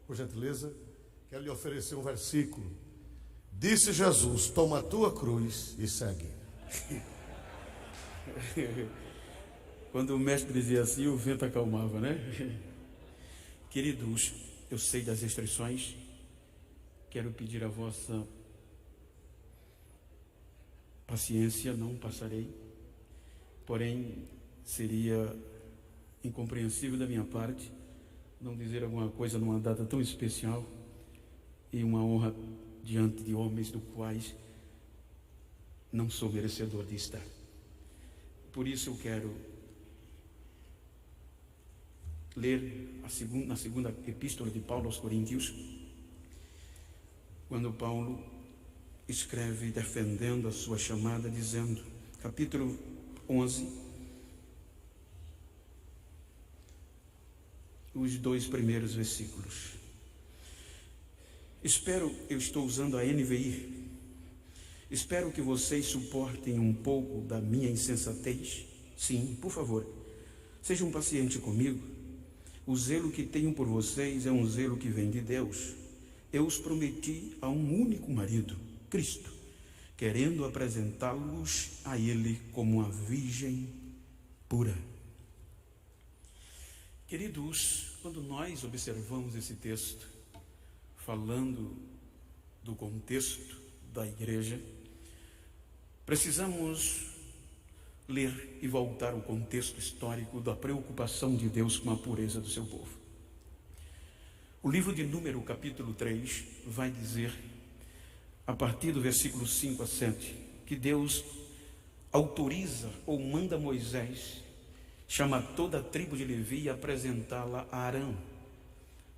por gentileza, quero lhe oferecer um versículo. Disse Jesus: toma a tua cruz e segue. Quando o mestre dizia assim, o vento acalmava, né? Queridos, eu sei das restrições, quero pedir a vossa paciência, não passarei, porém seria incompreensível da minha parte não dizer alguma coisa numa data tão especial e uma honra diante de homens do quais não sou merecedor de estar. Por isso eu quero ler na segunda epístola de Paulo aos Coríntios, quando Paulo escreve defendendo a sua chamada, dizendo, capítulo 11, os 2 primeiros versículos. Eu estou usando a NVI, espero que vocês suportem um pouco da minha insensatez. Sim, por favor, sejam pacientes comigo. O zelo que tenho por vocês é um zelo que vem de Deus. Eu os prometi a um único marido, Cristo, querendo apresentá-los a Ele como uma virgem pura. Queridos, quando nós observamos esse texto, falando do contexto da igreja, precisamos ler e voltar ao contexto histórico da preocupação de Deus com a pureza do seu povo. O livro de Número, capítulo 3, vai dizer, a partir do versículo 5 a 7, que Deus autoriza ou manda Moisés chamar toda a tribo de Levi e apresentá-la a Arão,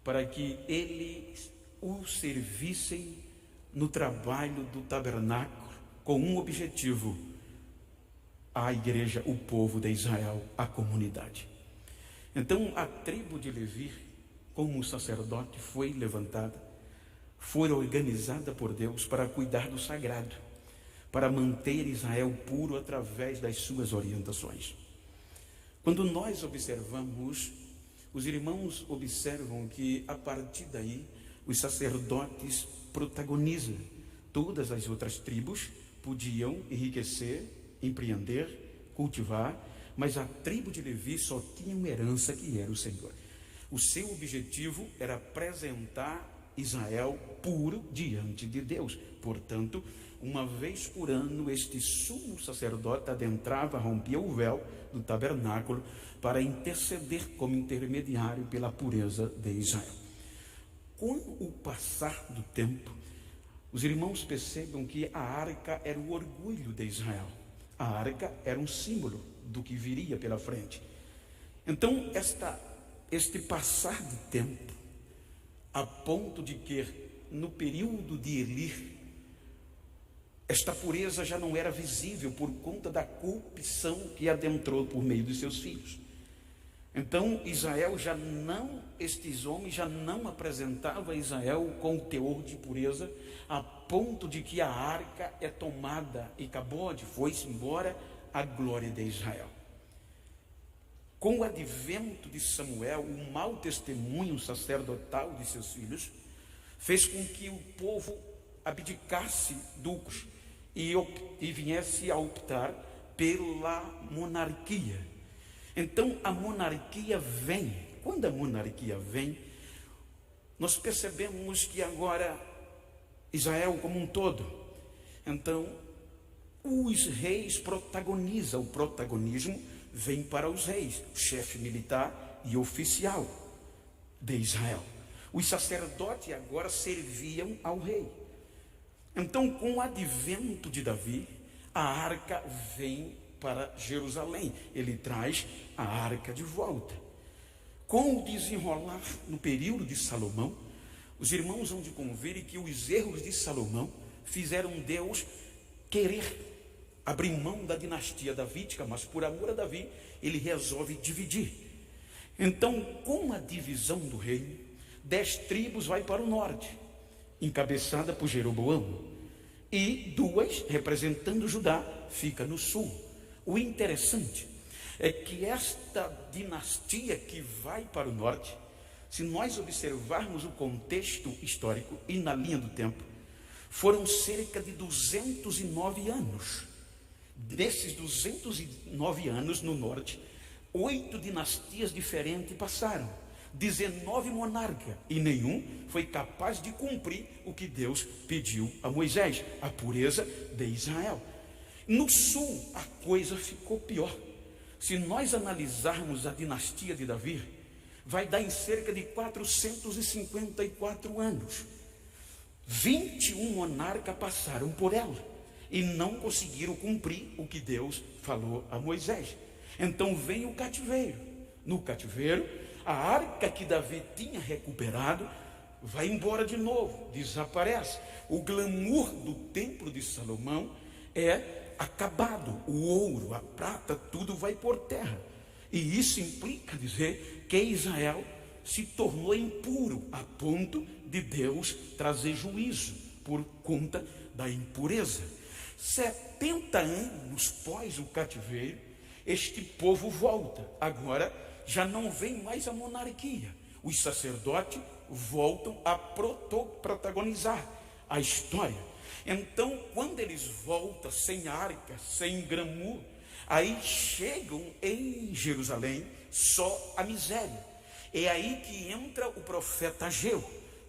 para que eles o servissem no trabalho do tabernáculo, com um objetivo: a igreja, o povo de Israel, a comunidade. Então a tribo de Levi, como sacerdote, foi levantada, foi organizada por Deus para cuidar do sagrado, para manter Israel puro através das suas orientações. Quando nós observamos, os irmãos observam que a partir daí os sacerdotes protagonizam. Todas as outras tribos podiam enriquecer, empreender, cultivar, mas a tribo de Levi só tinha uma herança, que era o Senhor. O seu objetivo era apresentar Israel puro diante de Deus. Portanto, uma vez por ano, este sumo sacerdote adentrava, rompia o véu do tabernáculo para interceder como intermediário pela pureza de Israel. Com o passar do tempo, os irmãos percebam que a arca era o orgulho de Israel. A arca era um símbolo do que viria pela frente. Então, este passar do tempo, a ponto de que no período de Eli, esta pureza já não era visível por conta da corrupção que adentrou por meio dos seus filhos. Então estes homens já não apresentavam Israel com o teor de pureza, a ponto de que a arca é tomada e Cabode foi-se embora a glória de Israel. Com o advento de Samuel, o mau testemunho sacerdotal de seus filhos fez com que o povo abdicasse dos e viesse a optar pela monarquia. Então a monarquia vem. Quando a monarquia vem, nós percebemos que agora Israel como um todo, então os reis protagonizam. O protagonismo vem para os reis, o chefe militar e oficial de Israel. Os sacerdotes agora serviam ao rei. Então, com o advento de Davi, a arca vem para Jerusalém. Ele traz a arca de volta. Com o desenrolar no período de Salomão, os irmãos vão de convir que os erros de Salomão fizeram Deus querer abrir mão da dinastia davídica, mas por amor a Davi, ele resolve dividir. Então, com a divisão do reino, 10 tribos vai para o norte, encabeçada por Jeroboão, e 2, representando Judá, fica no sul. O interessante é que esta dinastia que vai para o norte Se nós observarmos o contexto histórico e na linha do tempo, foram cerca de 209 anos. Desses 209 anos no norte, 8 dinastias diferentes passaram, 19 monarcas, e nenhum foi capaz de cumprir o que Deus pediu a Moisés, a pureza de Israel. No sul, a coisa ficou pior. Se nós analisarmos a dinastia de Davi, vai dar em cerca de 454 anos. 21 monarcas passaram por ela e não conseguiram cumprir o que Deus falou a Moisés. Então vem o cativeiro. No cativeiro, a arca que Davi tinha recuperado vai embora de novo, desaparece. O glamour do templo de Salomão é acabado. O ouro, a prata, tudo vai por terra. E isso implica dizer que Israel se tornou impuro, a ponto de Deus trazer juízo por conta da impureza. 70 anos pós o cativeiro, este povo volta. Agora já não vem mais a monarquia. Os sacerdotes voltam a protagonizar a história. Então, quando eles voltam sem arca, sem glamour, aí chegam em Jerusalém só a miséria. É aí que entra o profeta Ageu,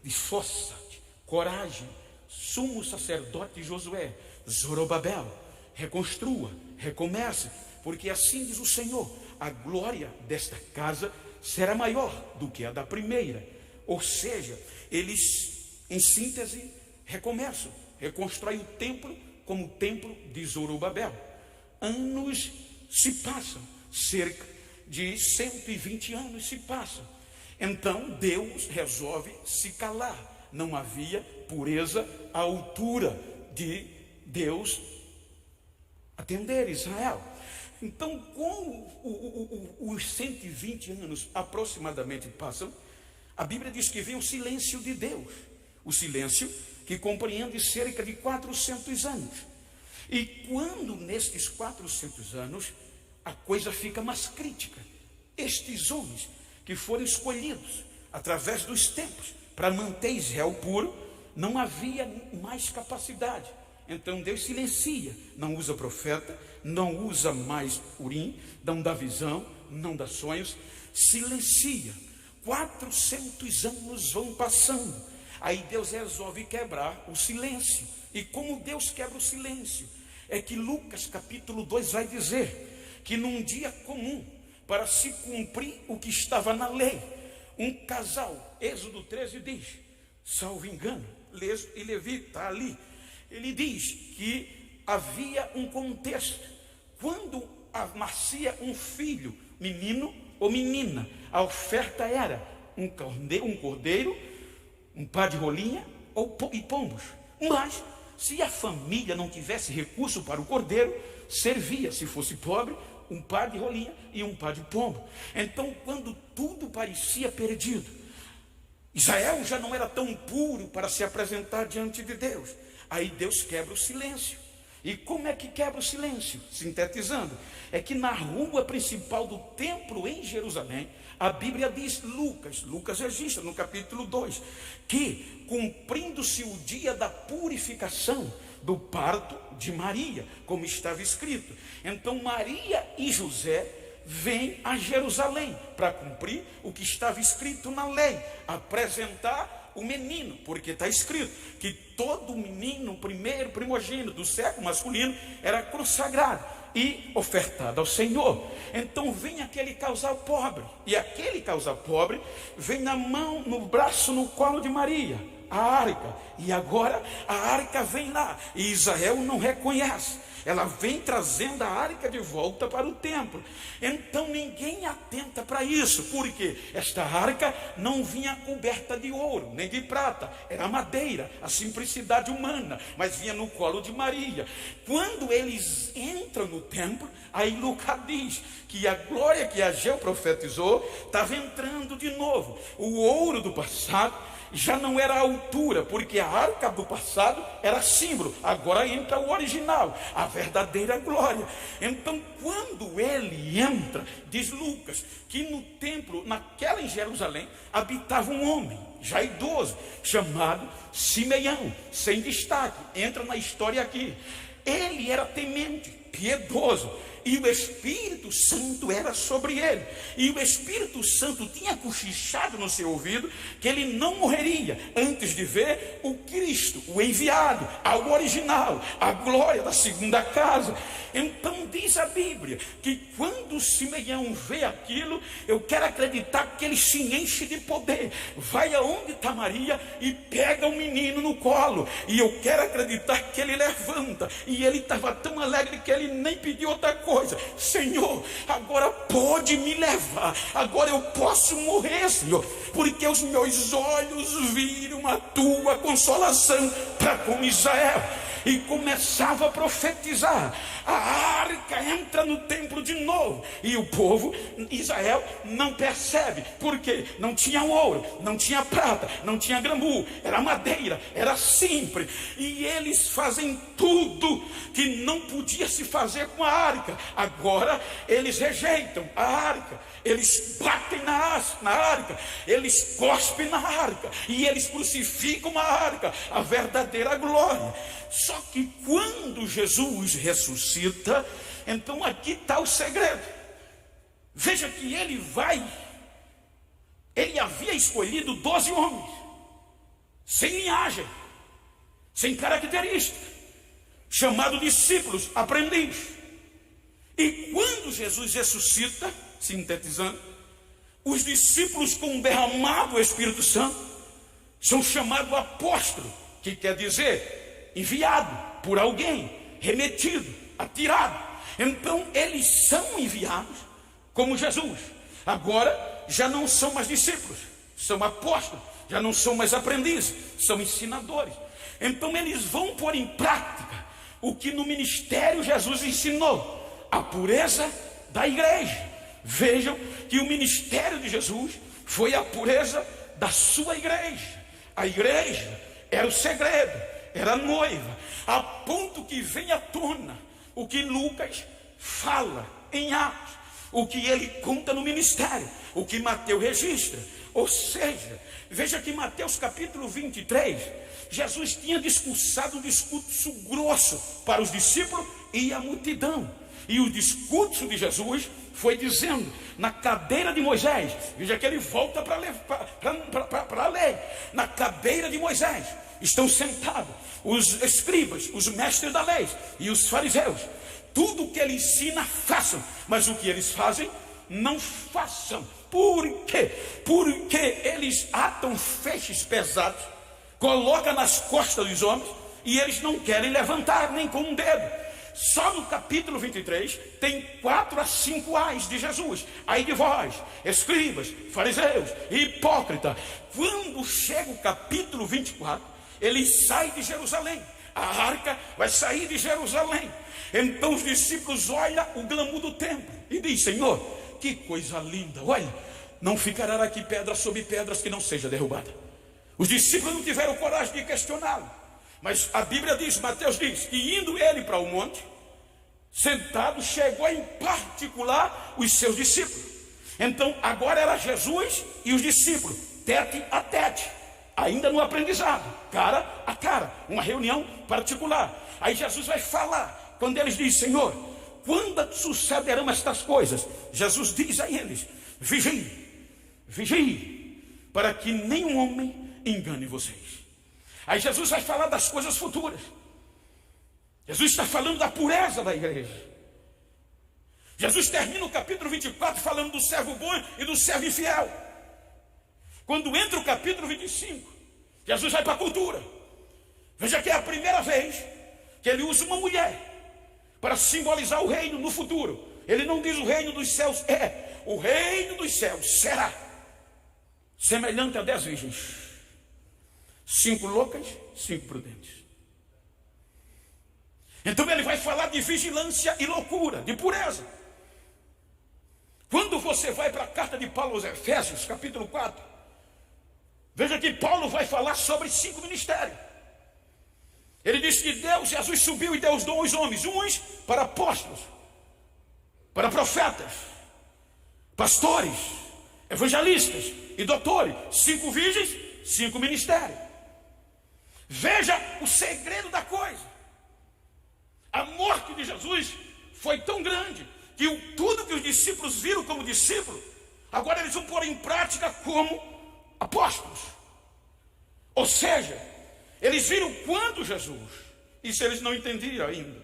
de força, de coragem, sumo sacerdote Josué, Zorobabel, reconstrua, recomece, porque assim diz o Senhor, a glória desta casa será maior do que a da primeira. Ou seja, eles, em síntese, recomeçam, reconstrói o templo como o templo de Zorobabel. Anos se passam, cerca de 120 anos se passam. Então Deus resolve se calar. Não havia pureza à altura de Deus atender Israel. Então, como os 120 anos aproximadamente passam, a Bíblia diz que vem o silêncio de Deus. O silêncio que compreende cerca de 400 anos. E quando nestes 400 anos, a coisa fica mais crítica. Estes homens que foram escolhidos através dos tempos para manter Israel puro, não havia mais capacidade. Então Deus silencia, não usa profeta, não usa mais Urim, não dá visão, não dá sonhos, silencia. 400 anos vão passando, aí Deus resolve quebrar o silêncio. E como Deus quebra o silêncio? É que Lucas capítulo 2 vai dizer que num dia comum, para se cumprir o que estava na lei, um casal, Êxodo 13 diz, salvo engano, Leso e Levi está ali, ele diz que havia um contexto, quando nascia um filho, menino ou menina, a oferta era um cordeiro, um par de rolinha e pombos. Mas se a família não tivesse recurso para o cordeiro, servia, se fosse pobre, um par de rolinha e um par de pombo. Então, quando tudo parecia perdido, Israel já não era tão puro para se apresentar diante de Deus. Aí Deus quebra o silêncio. E como é que quebra o silêncio? Sintetizando, é que na rua principal do templo em Jerusalém, a Bíblia diz, Lucas registra no capítulo 2, que cumprindo-se o dia da purificação do parto de Maria, como estava escrito. Então Maria e José vêm a Jerusalém para cumprir o que estava escrito na lei, apresentar o menino, porque está escrito que todo menino, primogênito do sexo masculino, era consagrado e ofertado ao Senhor. Então vem aquele casal pobre, e aquele casal pobre vem na mão, no braço, no colo de Maria, a arca, e agora a arca vem lá, e Israel não reconhece. Ela vem trazendo a arca de volta para o templo. Então ninguém atenta para isso, porque esta arca não vinha coberta de ouro, nem de prata, era madeira, a simplicidade humana, mas vinha no colo de Maria. Quando eles entram no templo, aí Lucas diz que a glória que Ageu profetizou estava entrando de novo. O ouro do passado já não era a altura, porque a arca do passado era símbolo, agora entra o original, a verdadeira glória. Então quando ele entra, diz Lucas, que no templo, naquela em Jerusalém, habitava um homem, já idoso, chamado Simeão, sem destaque, entra na história aqui. Ele era temente, piedoso, e o Espírito Santo era sobre ele, e o Espírito Santo tinha cochichado no seu ouvido que ele não morreria antes de ver o Cristo, o enviado, algo original, a glória da segunda casa. Então diz a Bíblia que quando Simeão vê aquilo, eu quero acreditar que ele se enche de poder, vai aonde está Maria e pega o menino no colo, e eu quero acreditar que ele levanta, e ele estava tão alegre que ele nem pediu outra coisa. Senhor, agora pode me levar, agora eu posso morrer, Senhor, porque os meus olhos viram a tua consolação para com Israel. E começava a profetizar. A arca entra no templo de novo, e o povo, Israel, não percebe, porque não tinha ouro, não tinha prata, não tinha glamour, era madeira, era simples, e eles fazem tudo que não podia se fazer com a arca. Agora eles rejeitam a arca, eles batem na arca, eles cospem na arca, e eles crucificam a arca, a verdadeira glória. Só que quando Jesus ressuscita, então aqui está o segredo. Veja que ele havia escolhido 12 homens, sem linhagem, sem característica, chamado discípulos, aprendiz. E quando Jesus ressuscita, sintetizando, os discípulos com o derramado Espírito Santo são chamados apóstolos, que quer dizer enviado por alguém, remetido, atirado. Então eles são enviados como Jesus. Agora já não são mais discípulos, são apóstolos, já não são mais aprendizes, são ensinadores. Então eles vão pôr em prática o que no ministério Jesus ensinou, a pureza da igreja. Vejam que o ministério de Jesus foi a pureza da sua igreja. A igreja era o segredo, era noiva, a ponto que vem à tona o que Lucas fala em Atos, o que ele conta no ministério, o que Mateus registra. Ou seja, veja que Mateus capítulo 23, Jesus tinha discursado um discurso grosso para os discípulos e a multidão. E o discurso de Jesus foi dizendo, na cadeira de Moisés, veja que ele volta para a lei, na cadeira de Moisés estão sentados os escribas, os mestres da lei e os fariseus. Tudo o que ele ensina, façam, mas o que eles fazem, não façam. Por quê? Porque eles atam feixes pesados, colocam nas costas dos homens, e eles não querem levantar nem com um dedo. Só no capítulo 23 tem 4 a 5 ais de Jesus. Ai de vós, escribas, fariseus, hipócritas. Quando chega o capítulo 24, ele sai de Jerusalém, a arca vai sair de Jerusalém. Então os discípulos olham o glamour do templo e diz: Senhor, que coisa linda, olha, não ficará aqui pedra sobre pedras que não seja derrubada. Os discípulos não tiveram coragem de questioná-lo, mas a Bíblia diz, Mateus diz, que indo ele para o monte, sentado, chegou em particular os seus discípulos. Então agora era Jesus e os discípulos, tete a tete, ainda no aprendizado, cara a cara, uma reunião particular. Aí Jesus vai falar, quando eles dizem: Senhor, quando sucederão estas coisas? Jesus diz a eles: vigie, vigie, para que nenhum homem engane vocês. Aí Jesus vai falar das coisas futuras. Jesus está falando da pureza da igreja. Jesus termina o capítulo 24 falando do servo bom e do servo infiel. Quando entra o capítulo 25, Jesus vai para a cultura. Veja que é a primeira vez que ele usa uma mulher para simbolizar o reino no futuro. Ele não diz o reino dos céus é, o reino dos céus será semelhante a 10 virgens, 5 loucas, 5 prudentes. Então ele vai falar de vigilância e loucura, de pureza. Quando você vai para a carta de Paulo aos Efésios, capítulo 4, Veja que Paulo vai falar sobre 5 ministérios. Ele diz que Jesus subiu e deu os dons aos homens, uns para apóstolos, para profetas, pastores, evangelistas e doutores. 5 virgens, 5 ministérios. Veja o segredo da coisa. A morte de Jesus foi tão grande que tudo que os discípulos viram como discípulos, agora eles vão pôr em prática como apóstolos. Ou seja, eles viram quando Jesus, isso eles não entendiam ainda,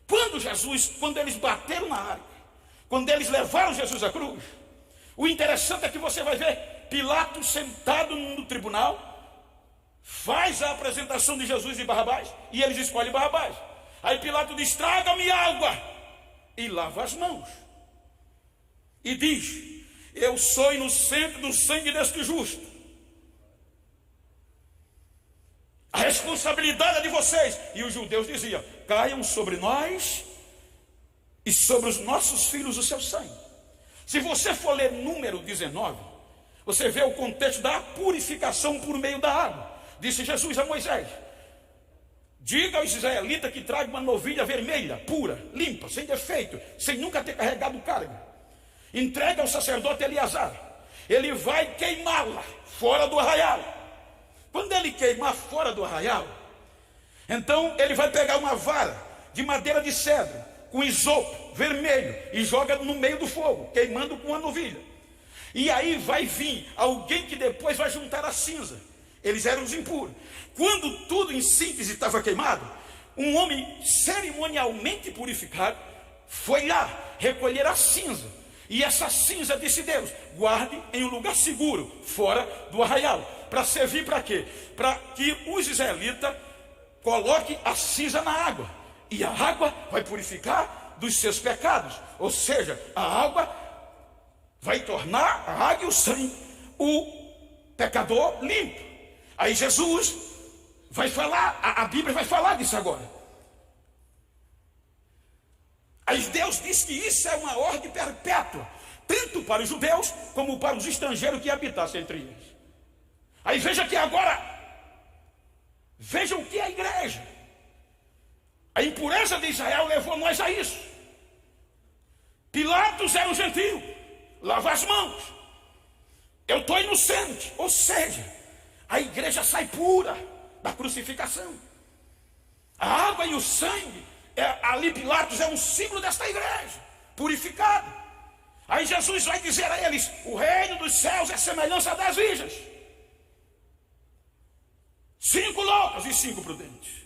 quando eles bateram na arca, quando eles levaram Jesus à cruz, o interessante é que você vai ver Pilatos sentado no tribunal, faz a apresentação de Jesus e Barrabás, e eles escolhem Barrabás. Aí Pilatos diz: traga-me água, e lava as mãos, e diz: eu sou inocente do sangue deste justo. A responsabilidade é de vocês. E os judeus diziam: caiam sobre nós e sobre os nossos filhos o seu sangue. Se você for ler Número 19, você vê o contexto da purificação por meio da água. Disse Jesus a Moisés: diga aos israelitas que traga uma novilha vermelha, pura, limpa, sem defeito, sem nunca ter carregado carga. Entrega ao sacerdote Eleazar. Ele vai queimá-la fora do arraial. Quando ele queimar fora do arraial, então ele vai pegar uma vara de madeira de cedro, com isopo vermelho, e joga no meio do fogo, queimando com uma novilha. E aí vai vir alguém que depois vai juntar a cinza. Eles eram os impuros. Quando tudo em síntese estava queimado, um homem cerimonialmente purificado foi lá recolher a cinza. E essa cinza, disse Deus, guarde em um lugar seguro, fora do arraial. Para servir para quê? Para que os israelitas coloquem a cinza na água. E a água vai purificar dos seus pecados. Ou seja, a água vai tornar a água e o sangue o pecador limpo. Aí Jesus vai falar, a Bíblia vai falar disso agora. Aí Deus diz que isso é uma ordem perpétua, tanto para os judeus como para os estrangeiros que habitassem entre eles. Aí veja que agora, vejam o que é a igreja. A impureza de Israel levou nós a isso. Pilatos era um gentio, lava as mãos, eu estou inocente. Ou seja, a igreja sai pura da crucificação. A água e o sangue, ali Pilatos é um símbolo desta igreja, purificada. Aí Jesus vai dizer a eles: o reino dos céus é semelhança das virgens. 5 loucas e 5 prudentes.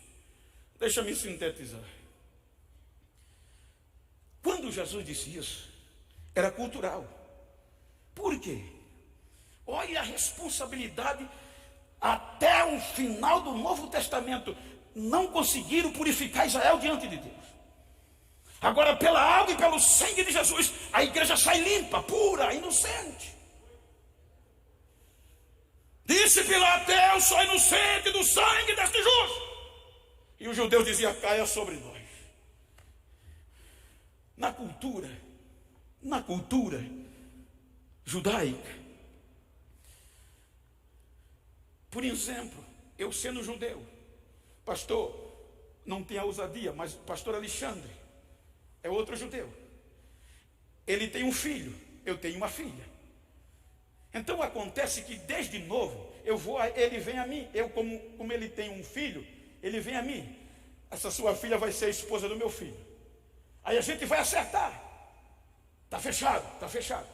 Deixa-me sintetizar. Quando Jesus disse isso, era cultural. Por quê? Olha a responsabilidade. Até o final do Novo Testamento não conseguiram purificar Israel diante de Deus. Agora, pela água e pelo sangue de Jesus, a igreja sai limpa, pura, inocente. Disse Pilatos: eu sou inocente do sangue deste justo. E os judeus diziam: caia sobre nós. Na cultura judaica, por exemplo, eu sendo judeu, pastor, não tem a ousadia, mas o pastor Alexandre é outro judeu. Ele tem um filho, eu tenho uma filha. Então acontece que desde novo ele vem a mim. Eu, como ele tem um filho, ele vem a mim. Essa sua filha vai ser a esposa do meu filho. Aí a gente vai acertar. Está fechado, está fechado.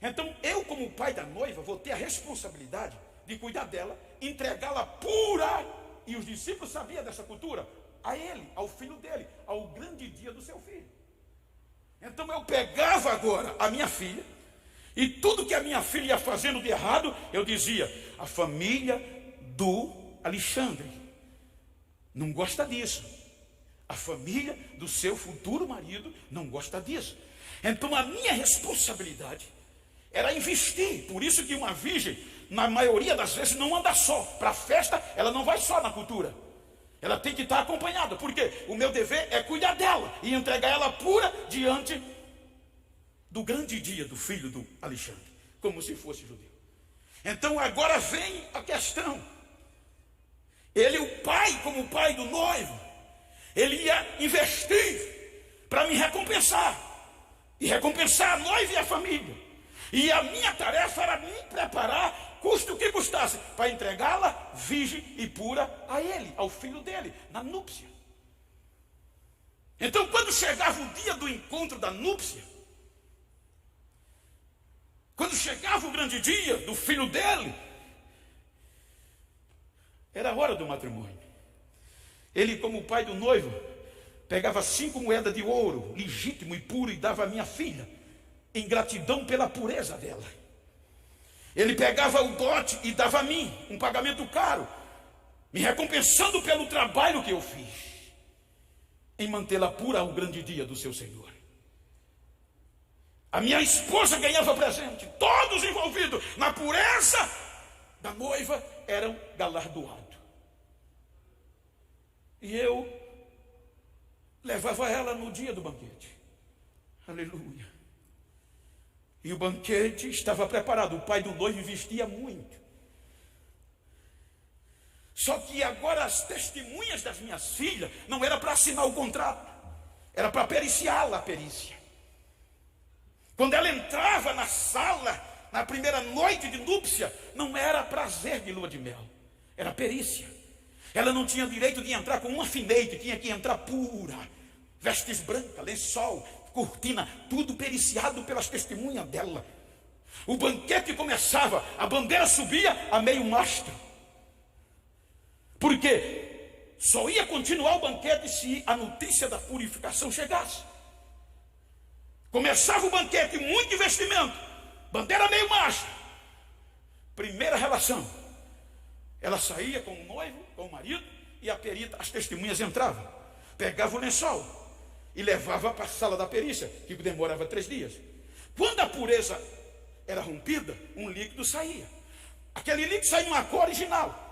Então eu, como pai da noiva, vou ter a responsabilidade de cuidar dela, entregá-la pura. E os discípulos sabiam dessa cultura. A ele, ao filho dele, ao grande dia do seu filho. Então eu pegava agora a minha filha, e tudo que a minha filha ia fazendo de errado, eu dizia: a família do Alexandre não gosta disso. A família do seu futuro marido não gosta disso. Então a minha responsabilidade era investir. Por isso que uma virgem, na maioria das vezes, não anda só. Para a festa, ela não vai só na cultura. Ela tem que estar acompanhada. Porque o meu dever é cuidar dela e entregar ela pura diante do grande dia do filho do Alexandre, como se fosse judeu. Então agora vem a questão. Ele, o pai, como pai do noivo, ele ia investir para me recompensar. E recompensar a noiva e a família. E a minha tarefa era me preparar, custe o que custasse, para entregá-la virgem e pura a ele, ao filho dele, na núpcia. Então, quando chegava o dia do encontro da núpcia, quando chegava o grande dia do filho dele, era a hora do matrimônio. Ele, como pai do noivo, pegava 5 moedas de ouro, legítimo e puro, e dava à minha filha, em gratidão pela pureza dela. Ele pegava o dote e dava a mim, um pagamento caro, me recompensando pelo trabalho que eu fiz, em mantê-la pura ao grande dia do seu Senhor. A minha esposa ganhava presente, todos envolvidos na pureza da noiva eram galardoados. E eu levava ela no dia do banquete. Aleluia. E o banquete estava preparado. O pai do noivo investia muito. Só que agora as testemunhas das minhas filhas não era para assinar o contrato, era para periciá-la a perícia. Quando ela entrava na sala, na primeira noite de núpcia, não era prazer de lua de mel, era perícia. Ela não tinha direito de entrar com um alfinete, tinha que entrar pura, vestes brancas, lençol, cortina, tudo periciado pelas testemunhas dela. O banquete começava, a bandeira subia a meio mastro, porque só ia continuar o banquete se a notícia da purificação chegasse. Começava o banquete, muito investimento, bandeira meio mastro, primeira relação. Ela saía com o noivo, com o marido, e a perita, as testemunhas entravam, pegava o lençol e levava para a sala da perícia, que demorava 3 dias. Quando a pureza era rompida, um líquido saía. Aquele líquido saía numa cor original.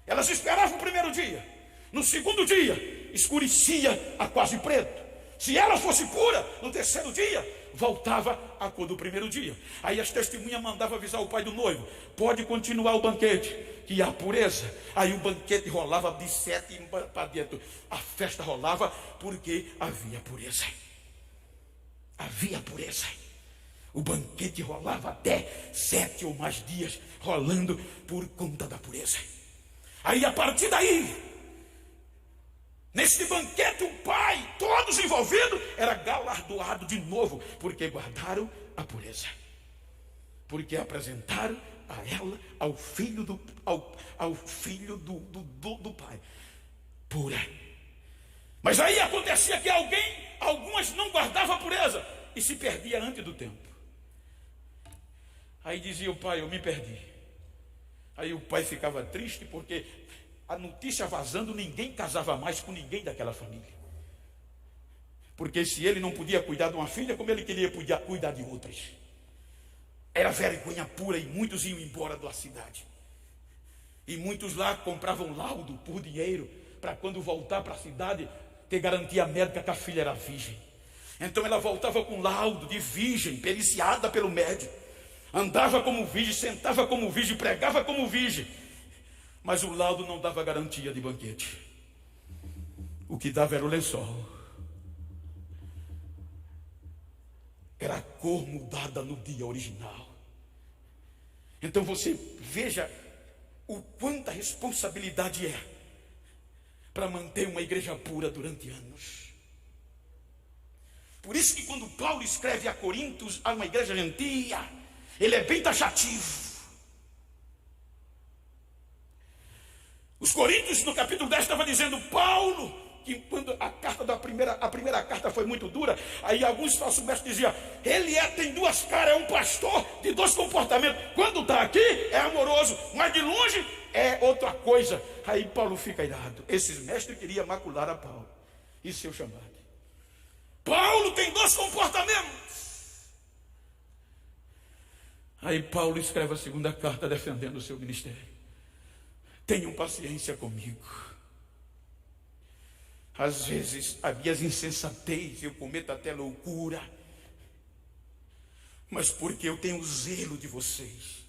Elas esperavam o primeiro dia. No segundo dia, escurecia a quase preto. Se ela fosse pura, no terceiro dia, voltava a cor do primeiro dia. Aí as testemunhas mandavam avisar o pai do noivo: pode continuar o banquete, que há pureza. Aí o banquete rolava de 7 para dentro. A festa rolava porque havia pureza. Havia pureza. O banquete rolava até 7 ou mais dias, rolando por conta da pureza. Aí a partir daí, nesse banquete, o pai, todos envolvidos, era galardoado de novo, porque guardaram a pureza, porque apresentaram a ela, ao filho do pai, pura. Mas aí acontecia que algumas não guardavam a pureza e se perdia antes do tempo. Aí dizia o pai: eu me perdi. Aí o pai ficava triste, porque a notícia vazando, ninguém casava mais com ninguém daquela família. Porque se ele não podia cuidar de uma filha, como ele queria cuidar de outras? Era vergonha pura, e muitos iam embora da cidade. E muitos lá compravam laudo por dinheiro, para quando voltar para a cidade, ter garantia médica que a filha era virgem. Então ela voltava com laudo de virgem, periciada pelo médico. Andava como virgem, sentava como virgem, pregava como virgem. Mas o laudo não dava garantia de banquete. O que dava era o lençol. Era a cor mudada no dia original. Então você veja o quanta responsabilidade é para manter uma igreja pura durante anos. Por isso que quando Paulo escreve a Coríntios, a uma igreja gentia, ele é bem taxativo. Os Coríntios, no capítulo 10, estava dizendo: Paulo, que quando a primeira carta foi muito dura, aí alguns falsos mestres diziam: ele tem 2 caras, é um pastor de 2 comportamentos. Quando está aqui é amoroso, mas de longe é outra coisa. Aí Paulo fica irado. Esses mestres queriam macular a Paulo e seu chamado. Paulo tem 2 comportamentos. Aí Paulo escreve a 2ª carta defendendo o seu ministério. Tenham paciência comigo. Às vezes, as minhas insensatez, eu cometo até loucura. Mas porque eu tenho zelo de vocês,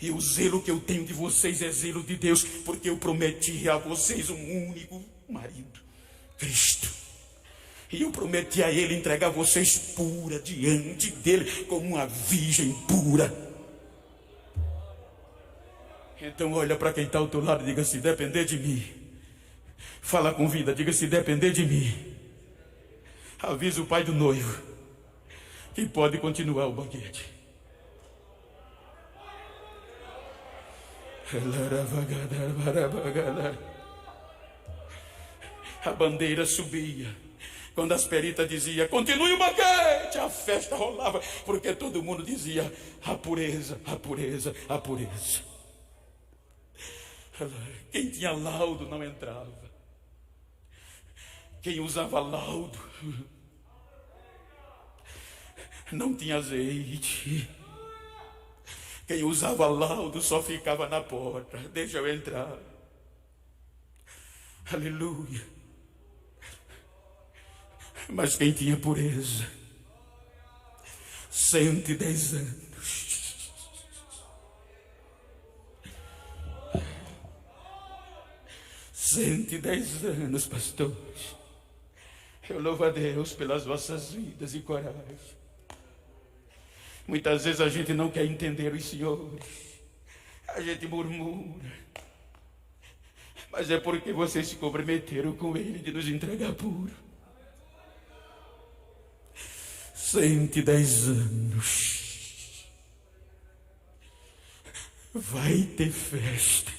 E o zelo que eu tenho de vocês é zelo de Deus, porque eu prometi a vocês um único marido, Cristo. E eu prometi a Ele entregar vocês pura diante dEle, como uma virgem pura. Então olha para quem está ao teu lado e diga: se depender de mim. Fala com vida, diga: se depender de mim. Avisa o pai do noivo que pode continuar o banquete. A bandeira subia. Quando as peritas diziam: continue o banquete, a festa rolava, porque todo mundo dizia: a pureza, a pureza, a pureza. Quem tinha laudo não entrava. Quem usava laudo não tinha azeite. Quem usava laudo só ficava na porta. Deixa eu entrar. Aleluia. Mas quem tinha pureza, 110 anos. 110 anos, pastores. Eu louvo a Deus pelas vossas vidas e coragem. Muitas vezes a gente não quer entender os senhores. A gente murmura. Mas é porque vocês se comprometeram com Ele de nos entregar puro. 110 anos. Vai ter festa.